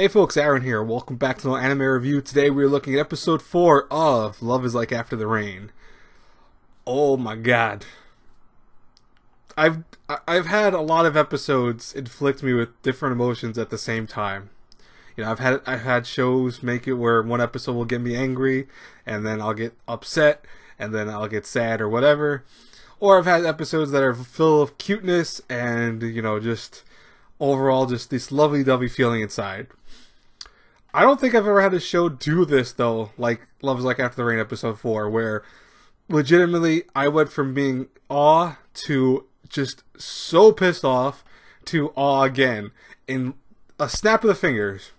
Hey folks, Aaron here. Welcome back to an anime review. Today we're looking at episode 4 of Love is Like After the Rain. Oh my god. I've had a lot of episodes inflict me with different emotions at the same time. You know, I've had shows make it where one episode will get me angry, and then I'll get upset, and then I'll get sad or whatever. Or I've had episodes that are full of cuteness and, you know, just overall just this lovey-dovey feeling inside. I don't think I've ever had a show do this, though, like Love is Like After the Rain episode 4, where legitimately I went from being awe to just so pissed off to awe again in a snap of the fingers.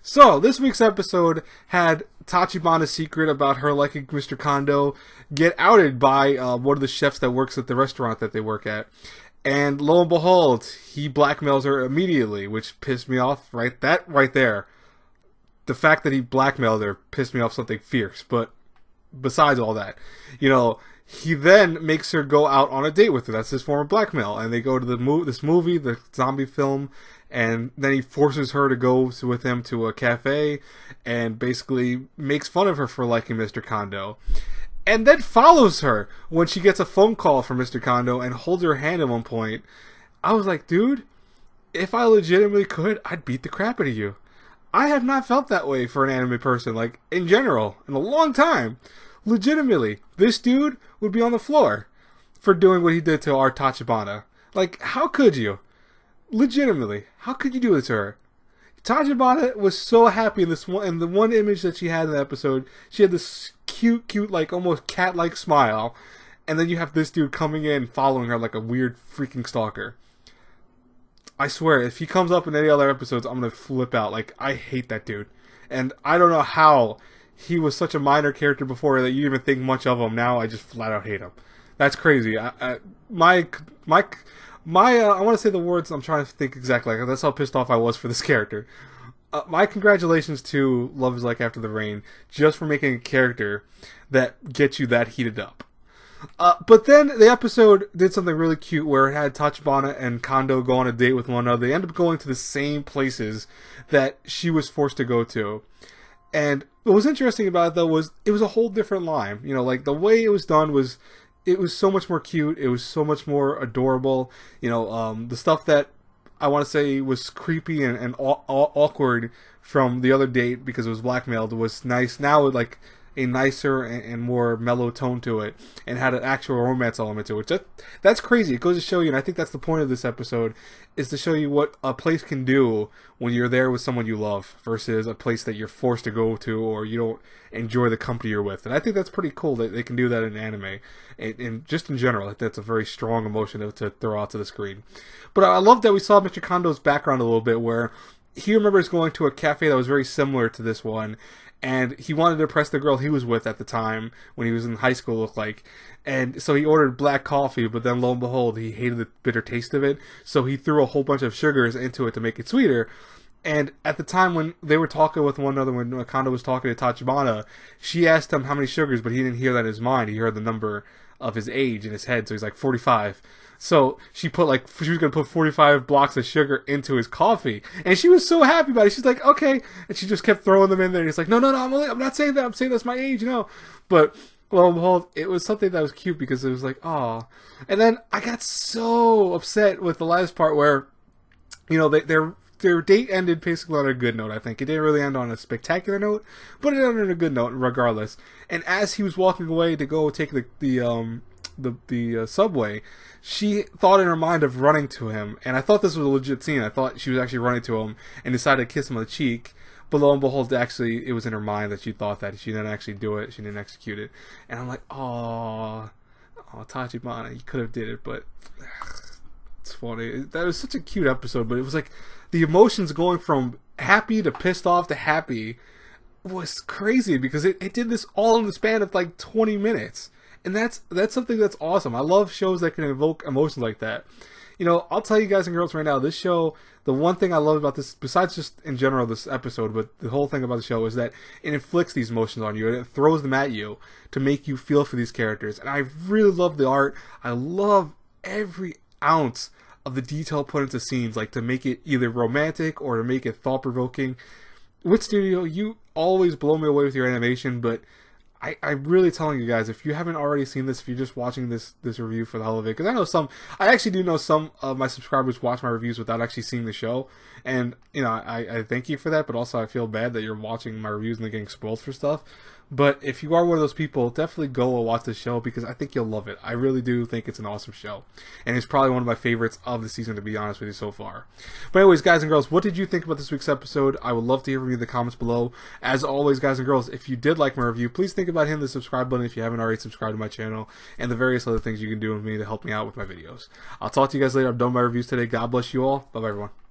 So, this week's episode had Tachibana's secret about her liking Mr. Kondo get outed by one of the chefs that works at the restaurant that they work at. And lo and behold, he blackmails her immediately, which pissed me off right there. The fact that he blackmailed her pissed me off something fierce. But besides all that, you know, he then makes her go out on a date with her. That's his form of blackmail. And they go to this movie, the zombie film, and then he forces her to go with him to a cafe and basically makes fun of her for liking Mr. Kondo. And then follows her when she gets a phone call from Mr. Kondo and holds her hand at one point. I was like, dude, if I legitimately could, I'd beat the crap out of you. I have not felt that way for an anime person, like, in general, in a long time. Legitimately, this dude would be on the floor for doing what he did to our Tachibana. Like, how could you? Legitimately, how could you do this to her? Tachibana was so happy in the one image that she had in the episode. She had this cute, like, almost cat-like smile. And then you have this dude coming in, following her like a weird freaking stalker. I swear, if he comes up in any other episodes, I'm gonna flip out. Like, I hate that dude. And I don't know how he was such a minor character before that you even think much of him. Now I just flat out hate him. That's crazy. I want to say the words, I'm trying to think exactly. That's how pissed off I was for this character. My congratulations to Love is Like After the Rain, just for making a character that gets you that heated up. But then the episode did something really cute where it had Tachibana and Kondo go on a date with one another. They ended up going to the same places that she was forced to go to. And what was interesting about it, though, was it was a whole different line. You know, like, the way it was done was, it was so much more cute. It was so much more adorable. You know, the stuff that I want to say was creepy and awkward from the other date because it was blackmailed was nice. Now, like, a nicer and more mellow tone to it, and had an actual romance element to it. That's crazy. It goes to show you, and I think that's the point of this episode, is to show you what a place can do when you're there with someone you love versus a place that you're forced to go to or you don't enjoy the company you're with. And I think that's pretty cool that they can do that in anime. And just in general, that's a very strong emotion to throw out to the screen. But I love that we saw Mr. Kondo's background a little bit, where he remembers going to a cafe that was very similar to this one, and he wanted to impress the girl he was with at the time when he was in high school, looked like. And so he ordered black coffee, but then lo and behold, he hated the bitter taste of it. So he threw a whole bunch of sugars into it to make it sweeter. And at the time when they were talking with one another, when Kondo was talking to Tachibana, she asked him how many sugars, but he didn't hear that in his mind. He heard the number of his age in his head, so he's like 45. So she was gonna put 45 blocks of sugar into his coffee, and she was so happy about it. She's like, okay, and she just kept throwing them in there. And he's like, no, I'm not saying that. I'm saying that's my age, you know. But lo and behold, it was something that was cute because it was like, aw. And then I got so upset with the last part where, you know, their date ended basically on a good note. I think it didn't really end on a spectacular note, but it ended on a good note regardless. And as he was walking away to go take the subway, she thought in her mind of running to him, and I thought this was a legit scene. I thought she was actually running to him and decided to kiss him on the cheek, but lo and behold, actually, it was in her mind that she thought that. She didn't actually do it. She didn't execute it. And I'm like, oh, Tachibana, you could have did it, but it's funny. That was such a cute episode, but it was like the emotions going from happy to pissed off to happy was crazy because it did this all in the span of like 20 minutes. And that's something that's awesome. I love shows that can evoke emotions like that. You know, I'll tell you guys and girls right now, this show, the one thing I love about this, besides just in general this episode, but the whole thing about the show is that it inflicts these emotions on you and it throws them at you to make you feel for these characters. And I really love the art. I love every ounce of the detail put into scenes, like to make it either romantic or to make it thought-provoking. Wit Studio, you always blow me away with your animation, but I'm really telling you guys, if you haven't already seen this, if you're just watching this review for the hell of it, because I actually do know some of my subscribers watch my reviews without actually seeing the show, and, you know, I thank you for that, but also I feel bad that you're watching my reviews and they're getting spoiled for stuff. But if you are one of those people, definitely go and watch the show, because I think you'll love it. I really do think it's an awesome show. And it's probably one of my favorites of the season, to be honest with you, so far. But anyways, guys and girls, what did you think about this week's episode? I would love to hear from you in the comments below. As always, guys and girls, if you did like my review, please think about hitting the subscribe button if you haven't already subscribed to my channel, and the various other things you can do with me to help me out with my videos. I'll talk to you guys later. I'm done with my reviews today. God bless you all. Bye-bye, everyone.